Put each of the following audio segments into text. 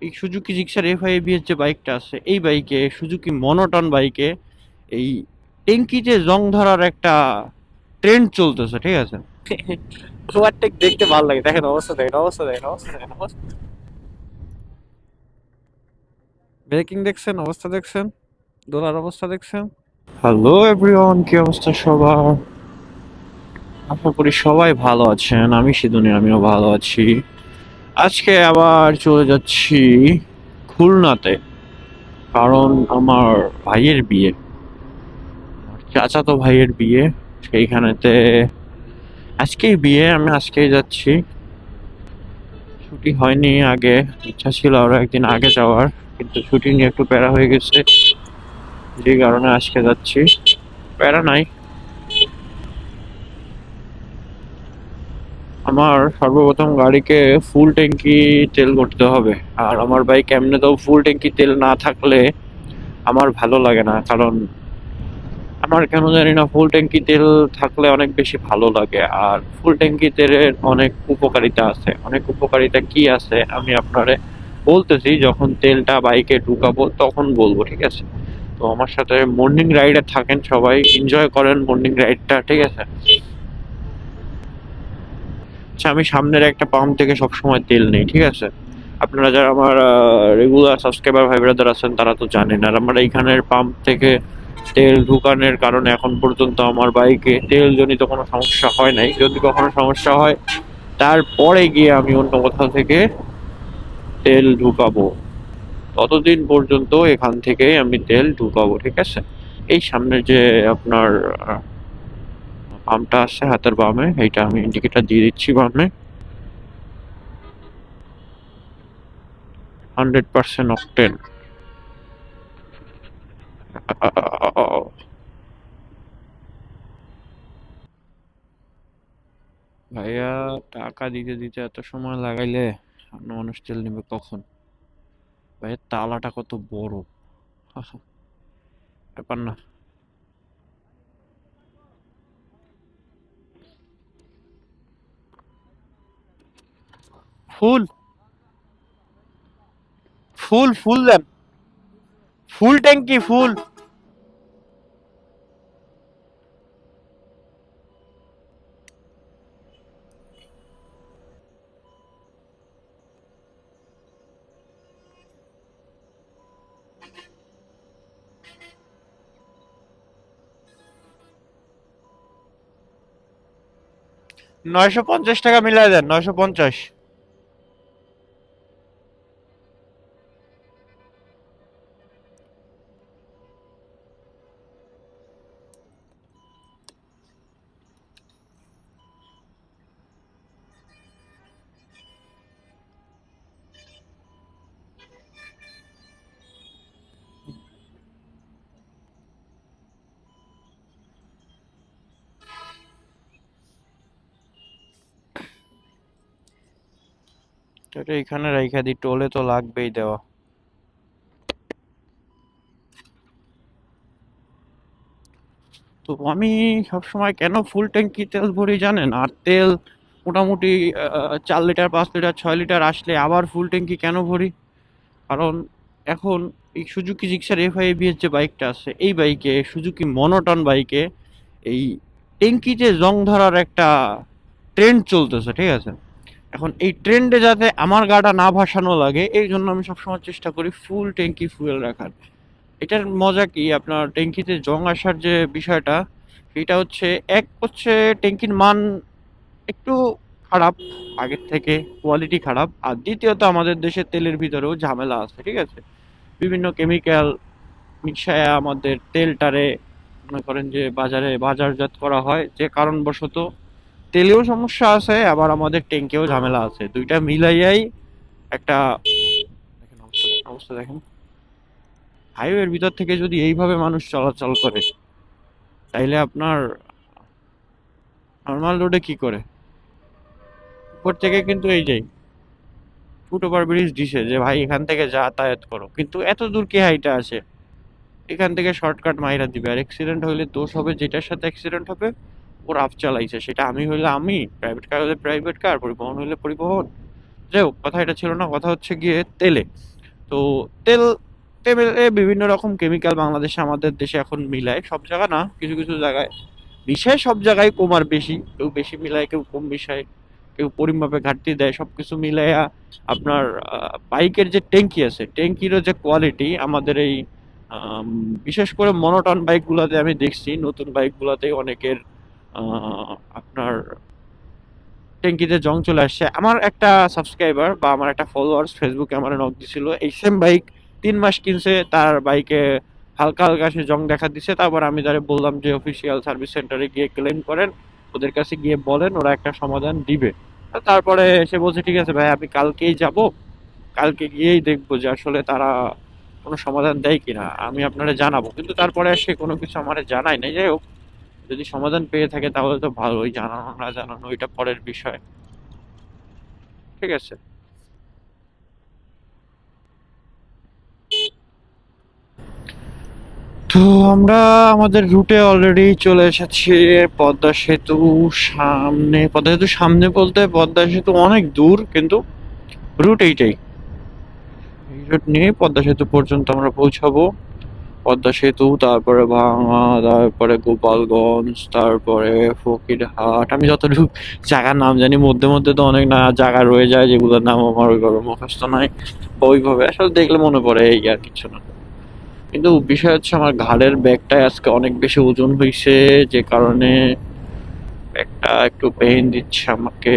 এই Suzuki Gixxer FIAB এর যে বাইকটা আছে, এই বাইকে, সুজুকি মনোটন বাইকে এই ট্যাঙ্কিতে জং ধরার একটা ট্রেন্ড চলতেছে, ঠিক আছে? ওভারটেক দেখতে ভালো লাগে, দেখেন অবস্থা, দেখেন অবস্থা, দেখেন অবস্থা, দেখেন অবস্থা। ব্রেকিং দেখছেন, অবস্থা দেখছেন, দোলার অবস্থা দেখছেন। হ্যালো এভরিওয়ান, কি অবস্থা সবার? আশা করি সবাই ভালো আছেন। আমি সিধুনি, আমিও ভালো আছি। আজকে আবার চলে যাচ্ছি খুলনাতে, কারণ আমার ভাইয়ের বিয়ে, চাচাতো ভাইয়ের বিয়ে। সেইখানেতে আজকেই বিয়ে, আমি আজকেই যাচ্ছি। ছুটি হয়নি আগে, ইচ্ছা ছিল আরো একদিন আগে যাওয়ার, কিন্তু ছুটি নিয়ে একটু প্যারা হয়ে গেছে, যে কারণে আজকে যাচ্ছি। প্যারা নাই। আমার সর্বপ্রথম গাড়িকে ফুল ট্যাঙ্কি তেল করতে হবে। আর আমার বাইক এমনিতেও ফুল ট্যাঙ্কি তেল না থাকলে আমার ভালো লাগে না, কারণ আমার কেন জানি না ফুল ট্যাঙ্কি তেল থাকলে অনেক বেশি ভালো লাগে। আর ফুল ট্যাঙ্কি তেলের অনেক উপকারিতা আছে। অনেক উপকারিতা কি আছে আমি আপনারে বলতেছি, যখন তেলটা বাইকে ঢুকাবো তখন বলবো, ঠিক আছে? তো আমার সাথে মর্নিং রাইডে থাকেন, সবাই এনজয় করেন মর্নিং রাইডটা, ঠিক আছে? আচ্ছা, আমি সামনের একটা পাম্প থেকে সবসময় তেল নেই, ঠিক আছে? আপনারা যারা আমার রেগুলার সাবস্ক্রাইবার ভাই ব্রাদার আছেন তারা তো জানেন। আর আমার এইখানের পাম্প থেকে তেল ঢুকানোর কারণে এখন পর্যন্ত আমার বাইকে তেলজনিত কোনো সমস্যা হয় নাই। যদি কখনো সমস্যা হয় তারপরে গিয়ে আমি অন্য কোথাও থেকে তেল ঢুকাবো, ততদিন পর্যন্ত এখান থেকেই আমি তেল ঢুকাবো, ঠিক আছে? এই সামনে যে আপনার পাম্পটা আছে হাতের বামে, এইটা আমি ইন্ডিকেটর দিয়ে দিচ্ছি বামে। 100% অকটেন। ভাইয়া, টাকা দিতে দিতে এত সময় লাগাইলে অন্য মানুষ তেল নেবে কখন? ভাইয়ের তালাটা কত বড়! হাহা, ব্যাপার না। ফুল, ফুল, ফুল দেন, ফুল ট্যাঙ্কি ফুল। 950 টাকা মিলাই দেন, 950। এটা এখানে রাইখা দিই, টোলে তো লাগবেই দেওয়া। তো আমি সবসময় কেন ফুল ট্যাঙ্কি তেল ভরি জানেন? আর তেল মোটামুটি 4 লিটার, 5 লিটার, 6 লিটার আসলে আবার ফুল ট্যাঙ্কি কেন ভরি? কারণ এখন এই সুজুকি জিক্সার FIAB এর যে বাইকটা আছে, এই বাইকে, সুজুকি মনোটন বাইকে এই ট্যাঙ্কিতে জং ধরার একটা ট্রেন্ড চলতেছে, ঠিক আছে? এখন এই ট্রেন্ডে যাতে আমার গাটা না ভাসানো লাগে, এই জন্য আমি সবসময় চেষ্টা করি ফুল ট্যাঙ্কি ফুয়েল রাখার। এটার মজা কি, আপনার ট্যাঙ্কিতে জং আসার যে বিষয়টা, সেটা হচ্ছে, এক হচ্ছে ট্যাঙ্কির মান একটু খারাপ, আগের থেকে কোয়ালিটি খারাপ। আর দ্বিতীয়ত আমাদের দেশের তেলের ভিতরেও ঝামেলা আছে, ঠিক আছে? বিভিন্ন কেমিক্যাল মিশায়া আমাদের তেলটারে মনে করেন যে বাজারে বাজারজাত করা হয়, যে কারণবশত তেলেও সমস্যা আছে, আবার আমাদের ট্যাঙ্কেও ঝামেলা আছে। দুইটা মিলাইয়াই একটা, দেখেন অবস্থা, অবস্থা দেখেন। হাইওয়ের ভিতর থেকে যদি এইভাবে মানুষ চলাচল করে, তাইলে আপনার নর্মাল রোডে কি করে? উপর থেকে কিন্তু এই যে ফুট ওভার ব্রিজ দিছে যে ভাই এখান থেকে যাতায়াত করো, কিন্তু এত দূর কে হাইটা আসে? এখান থেকে শর্টকাট মাইরা দিবে। আর অ্যাক্সিডেন্ট হইলে দোষ হবে যেটার সাথে অ্যাক্সিডেন্ট হবে, ওর আপ চালাইছে, সেটা আমি হইলে আমি, প্রাইভেট কার হলে প্রাইভেট কার, পরিবহন হইলে পরিবহন। যাই হোক, কথা এটা ছিল না, কথা হচ্ছে গিয়ে তেলে। তো তেল, তেলে বিভিন্ন রকম কেমিক্যাল বাংলাদেশে আমাদের দেশে এখন মিলায়, সব জায়গা না, কিছু কিছু জায়গায় মিশায়, সব জায়গায় কম আর বেশি, কেউ বেশি মিলায় কেউ কম মিশায়, কেউ পরিমাপে ঘাটতি দেয়, সবকিছু মিলাইয়া আপনার বাইকের যে ট্যাঙ্কি আছে, ট্যাঙ্কিরও যে কোয়ালিটি আমাদের এই আম, বিশেষ করে মনোটন বাইকগুলোতে আমি দেখছি, নতুন বাইকগুলোতে অনেকের আপনার ট্যাঙ্কিতে জং চলে আসছে। আমার একটা সাবস্ক্রাইবার বা আমার একটা ফলোয়ার্স ফেসবুকে আমার নক দিছিল, এই সেম বাইক 3 মাস কিনছে, তার বাইকে হালকা হালকা সে জং দেখা দিছে। তারপর আমি তারে বললাম যে অফিসিয়াল সার্ভিস সেন্টারে গিয়ে ক্লেম করেন, ওদের কাছে গিয়ে বলেন, ওরা একটা সমাধান দিবে। তারপরে সে বলছে ঠিক আছে ভাই, আমি কালকেই যাব, কালকে গিয়েই দেখবো যে আসলে তারা কোনো সমাধান দেয় কিনা, আমি আপনারা জানাবো। কিন্তু তারপরে সে কোনো কিছু আমার জানায় নাই। যাই হোক, যদি সমাধান পেয়ে থাকে তাহলে তো ভালোই, জানানো না জানানো এটা পরের বিষয়। ঠিক আছে। তো আমরা আমাদের রুটে অলরেডি চলে এসেছি। পদ্মা সেতু সামনে, পদ্মা সেতু সামনে বলতে পদ্মা সেতু অনেক দূর, কিন্তু রুট এইটাই। এই রুট নিয়ে পদ্মা সেতু পর্যন্ত আমরা পৌঁছাবো। পদ্মা সেতু, তারপরে ভাঙা, তারপরে গোপালগঞ্জ, তারপরে ফকিরহাট। আমি যতটুকু জায়গার নাম জানি, মধ্যে মধ্যে তো অনেক না জায়গা রয়ে যায় যেগুলোর নাম আমার ওইভাবে মুখস্থ নাই, বা ওইভাবে আসলে দেখলে মনে পড়ে, এই আর কিছু না। কিন্তু বিষয় হচ্ছে আমার ঘাড়ের ব্যাগটায় আজকে অনেক বেশি ওজন হয়েছে, যে কারণে ব্যাগটা একটু পেইন দিচ্ছে আমাকে।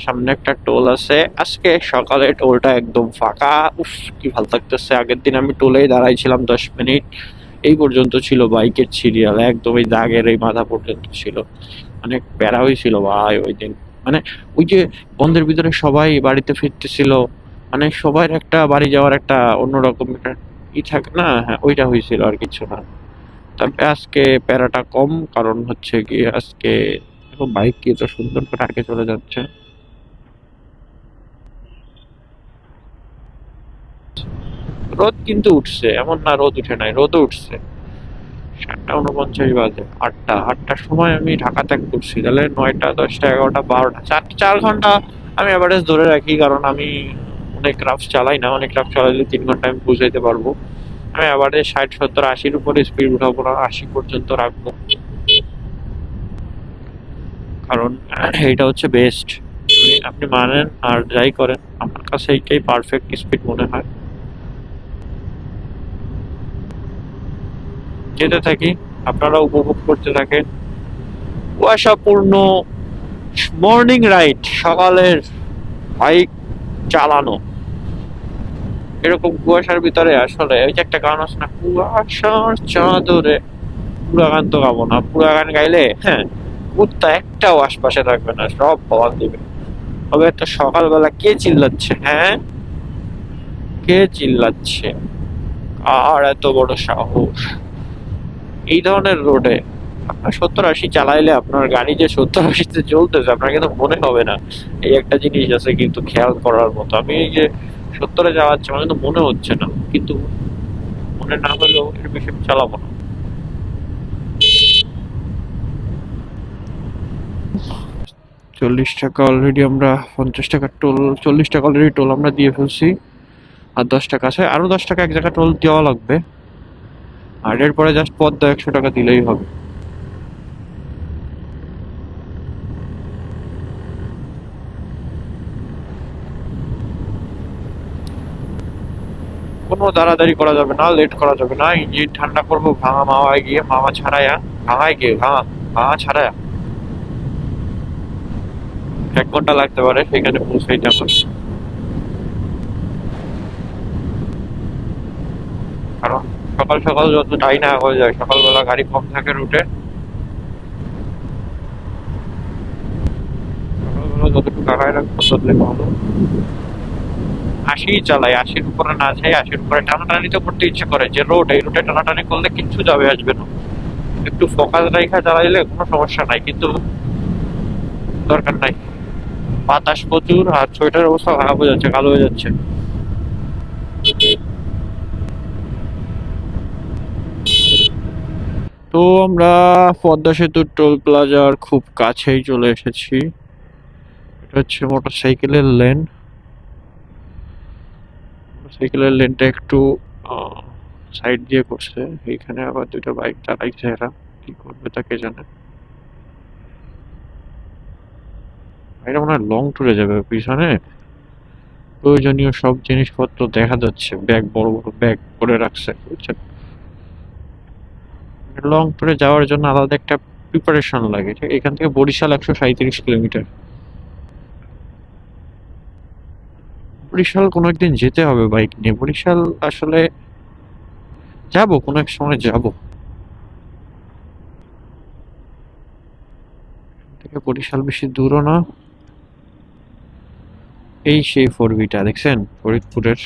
সামনে একটা টোল আছে, আজকে সকালে টোলটা একদম ফাঁকা। উফ, কি ভালো লাগতেছে। আগের দিন আমি টোলেই দাঁড়াইছিলাম 10 মিনিট, এই পর্যন্ত ছিল বাইকের সিরিয়াল, একদম এই দাগের এই মাথা পর্যন্ত ছিল। অনেক প্যারা হয়েছিল ভাই ওই দিন। মানে ওই যে বন্ধের ভিতরে সবাই বাড়িতে ফিরতেছিল, মানে সবার একটা বাড়ি যাওয়ার একটা অন্যরকম একটা ই থাকে না, হ্যাঁ ওইটা হয়েছিল, আর কিছু না। তবে আজকে প্যারাটা কম, কারণ হচ্ছে কি আজকে দেখো বাইক কি তো সুন্দর করে আগে চলে যাচ্ছে। রোদ কিন্তু উঠছে, এমন না রোদ উঠে নাই, রোদও উঠছে। 7টা 49 বাজে, আটটার সময় আমি ঢাকা ত্যাগ করছি, তাহলে 9টা 10টা 11টা 12টা, 4 ঘন্টা আমি অ্যাভারেজ ধরে রাখি। কারণ আমি অনেক রাফ চালাই না, অনেক রাফ চালাইলে 3 ঘন্টা আমি বুঝাইতে পারবো। আমি অ্যাভারেজ 60 70 80-র উপরে স্পিড উঠাবো না, 80 পর্যন্ত রাখবো। কারণ এইটা হচ্ছে বেস্ট। আপনি মানেন আর যাই করেন, আমার কাছে এইটাই পারফেক্ট স্পিড মনে হয়। যেতে থাকি, আপনারা উপভোগ করতে থাকেন কুয়াশাপূর্ণ মর্নিং রাইড, সকালের বাইক চালানো এরকম কুয়াশার ভিতরে। আসলে ওই যে একটা গান আছে না, কুয়াশার চাদরে, পুরা গান তো গাবো না, পুরা গান গাইলে হ্যাঁ কুত্তা একটাও আশপাশে থাকবে না, সব বল দিবে। তবে একটা সকালবেলা কে চিল্লাচ্ছে, হ্যাঁ কে চিল্লাচ্ছে, আর এত বড় সাহস এই ধরনের রোডে? আপনার 70 80 চালাইলে আপনার গাড়ি যে 70 80-তে চলতেছে আপনার কিন্তু মনে হবে না। এই একটা জিনিস আছে কিন্তু খেয়াল করার মতো, আমি এই যে 70-এ চালাচ্ছি আমার কিন্তু মনে হচ্ছে না, কিন্তু মনে না হলেও এর বেশি আমি চালাবো না। 40 টাকা অলরেডি আমরা, 50 টাকার টোল, 40 টাকা অলরেডি টোল আমরা দিয়ে ফেলছি। আর 10 টাকা আছে, আরো 10 টাকা এক জায়গায় টোল দেওয়া লাগবে। আর এরপরে জাস্ট পদ্মা 100 টাকা দিলেই হবে। কোনো দাঁড়াদাঁড়ি করা যাবে না, লেট করা যাবে না, ইঞ্জিন ঠান্ডা করবো ভাঙা মাওয়ায় গিয়ে, মাওয়া ছাড়াইয়া, ভাঙায় গিয়ে ভাঙা, ভাঙা ছাড়াইয়া 1 ঘন্টা লাগতে পারে সেখানে পৌঁছাইতে আমার। কারণ সকাল সকাল যত টাই না হয়ে যায়, সকালবেলা গাড়ি কম থাকে রুটে, সকালবেলা যতটুকু আগায় রাখবো ততলে ভালো। 80 চালাই, 80-র উপরে না যাই, 80-র উপরে টানাটানি তো করতে ইচ্ছে করে, যে রোড এই রুটে টানাটানি করলে কিচ্ছু যাবে আসবে না। একটু ফোকাস রেখা চালাইলে কোনো সমস্যা নাই, কিন্তু দরকার নাই। বাতাস প্রচুর, আর সোয়েটারের অবস্থা খারাপ হয়ে যাচ্ছে, কালো হয়ে যাচ্ছে। তো আমরা পদ্মা সেতুর টোল প্লাজার খুব কাছেই চলে এসেছি। এটা হচ্ছে মোটরসাইকেলের লেন। সাইকেলের লেনটা একটু সাইড দিয়ে করছে, এইখানে আবার দুইটা বাইক চালাইছে, এরা কি করবে তাকে জানে। এটা মনে হয় লং ট্যুরে যাবে। পিছনে প্রয়োজনীয় সব জিনিসপত্র দেখা যাচ্ছে, ব্যাগ, বড় বড় ব্যাগ করে রাখছে, বুঝছেন। লং ট্যুরে যাওয়ার জন্য আলাদা একটা প্রিপারেশন লাগে, ঠিক। এখান থেকে বরিশাল 137 কিলোমিটার। বরিশাল কোনো একদিন যেতে হবে বাইক নিয়ে। বরিশাল আসলে যাব, কোনো এক সময় যাব। থেকে বরিশাল বেশি দূরও না। এই সেই ফোরবিটা দেখছেন, ফরিদপুরের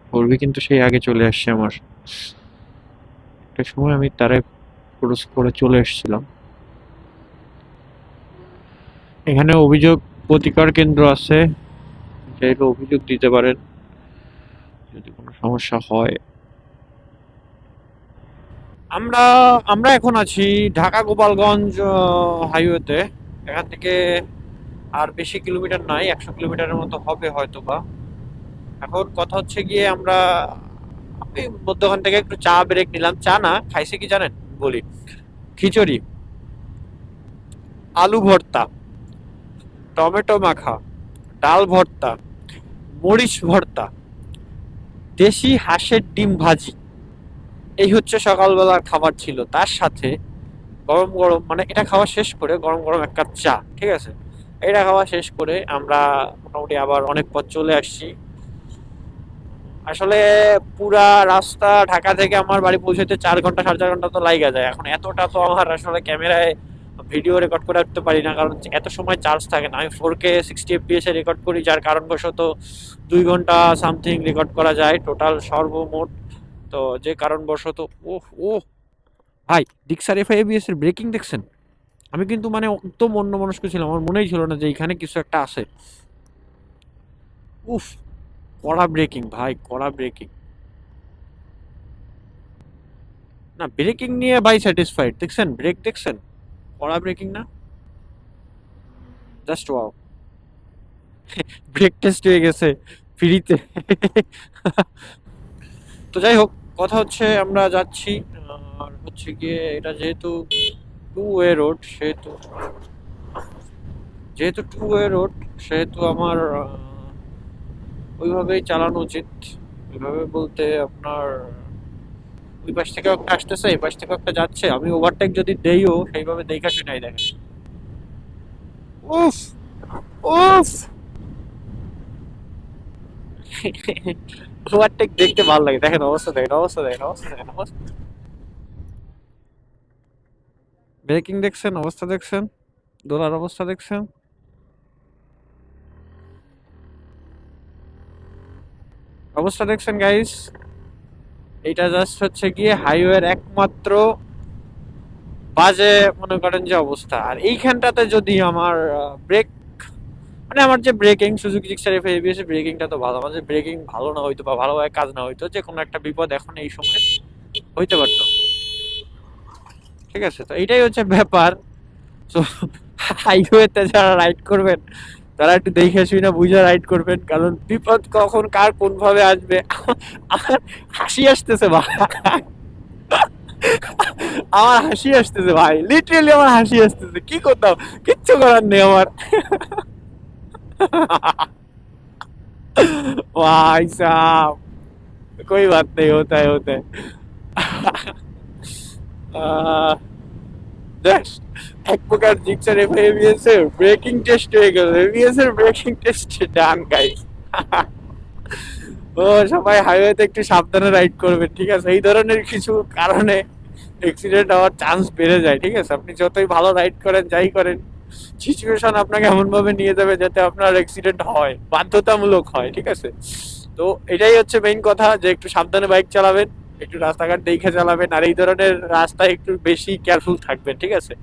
ফোরবি কিন্তু সেই আগে চলে আসছে আমার। একটা সময় আমি তারে ক্রস করে চলে এসেছিলাম। এখানে অভিযোগ প্রতিকার কেন্দ্র আছে, চাইলে অভিযোগ দিতে পারেন যদি কোনো সমস্যা হয়। আমরা আমরা এখন আছি ঢাকা গোপালগঞ্জ হাইওয়েতে। এখান থেকে আর বেশি কিলোমিটার নাই, 100 কিলোমিটারের মতো হবে হয়তো বা। এখন কথা হচ্ছে গিয়ে আমরা এই মধ্যখান থেকে একটু চা ব্রেক নিলাম। চা না, খাইছে কি জানেন বলি, খিচুড়ি, আলু ভর্তা, টমেটো মাখা, ডাল ভর্তা, মরিচ ভর্তা, দেশি হাঁসের ডিম ভাজি। এই হচ্ছে সকালবেলার খাবার ছিল। তার সাথে গরম গরম, মানে এটা খাওয়া শেষ করে গরম গরম এক কাপ চা, ঠিক আছে। এটা খাওয়া শেষ করে আমরা মোটামুটি আবার অনেক পথ চলে আসছি। আসলে পুরা রাস্তা ঢাকা থেকে আমার বাড়ি পৌঁছাতে 4 ঘন্টা 4.5 ঘন্টা তো লাগা যায়। এখন এতটা তো আমার আসলে ক্যামেরায় ভিডিও রেকর্ড করে রাখতে পারি না, কারণ এত সময় চার্জ থাকে না। আমি 4K 60 FPS এ রেকর্ড করি, যার কারণবশত 2 ঘন্টা সামথিং রেকর্ড করা যায় টোটাল সর্বমোট। তো যে কারণবশত, ওহ ও ভাই, ডিক্সার FI ABS এর ব্রেকিং দেখছেন? আমি কিন্তু মানে একদম অন্যমনস্ক ছিলাম, আমার মনেই ছিল না যে এখানে কিছু একটা আছে। উফ, কড়া ব্রেকিং ভাই, কড়া ব্রেকিং। না, ব্রেকিং নিয়ে ভাই স্যাটিসফাইড। দেখছেন ব্রেক, দেখছেন কড়া ব্রেকিং না? Just wow. ব্রেক টেস্ট হয়ে গেছে ফ্রিতে। তো যাই হোক, কথা হচ্ছে আমরা যাচ্ছি। আর হচ্ছে গিয়ে এটা যেহেতু টু ওয়ে রোড, সেহেতু সেহেতু আমার ওইভাবেই চালানো উচিত। ওইভাবে বলতে আপনার ওই পাশ থেকে একটা আসতেছে, এই পাশ থেকে একটা যাচ্ছে, আমি ওভারটেক যদি দেইও সেইভাবে দেখা শুনাই দেখেন। উফ, উফ। ওভারটেক দেখতে ভালো লাগে, দেখেন অবস্থা, দেখেন অবস্থা, দেখেন অবস্থা, দেখেন অবস্থা। ব্রেকিং দেখছেন, অবস্থা দেখছেন, দোলার অবস্থা দেখছেন। অবস্থা দেখছেন গাইস। এইটা জাস্ট হচ্ছে গিয়ে হাইওয়ের একমাত্র বাজে মনে করেন যে অবস্থা। আর এইখানটাতে যদি আমার ব্রেক, মানে আমার যে breaking, Suzuki Gixxer FI ABS এর ব্রেকিংটা তো ভালো, আমার যে ব্রেকিং ভালো না হইতো বা ভালোভাবে কাজ না হইতো, যে কোনো একটা বিপদ এখন এই সময় হইতে পারতো, ঠিক আছে। তো এইটাই হচ্ছে ব্যাপার। তো হাইওয়েতে যারা রাইড করবেন তারা একটু দেখে শুনে বুঝে রাইড করবেন, কারণ বিপদ কখন কার কোন ভাবে আসবে। আমার হাসি আসতেছে ভাই, আমার হাসি আসতেছে ভাই, লিটারেলি আমার হাসি আসতেছে। কি করতাম, কিচ্ছু করার নেই আমার। भाई साहब, कोई बात नहीं, होता है होता है। জাস্ট এক প্রকার জিক্সার FI ABS এর ব্রেকিং টেস্ট হয়ে গেল, ABS এর ব্রেকিং টেস্ট ডান গাইস। ও সবাই হাইওয়েতে একটু সাবধানে রাইড করবেন, ঠিক আছে। এই ধরনের কিছু কারণে অ্যাক্সিডেন্ট হওয়ার চান্স বেড়ে যায়, ঠিক আছে। আপনি যতই ভালো রাইড করেন, যাই করেন, সিচুয়েশন আপনাকে এমন ভাবে নিয়ে যাবে যাতে আপনার অ্যাক্সিডেন্ট হয়, বাধ্যতামূলক হয়, ঠিক আছে। তো এটাই হচ্ছে মেইন কথা, যে একটু সাবধানে বাইক চালাবেন, একটু রাস্তাঘাট দেখে চালাবেন, আর এই ধরনের রাস্তায় একটু বেশি কেয়ারফুল থাকবেন, ঠিক আছে।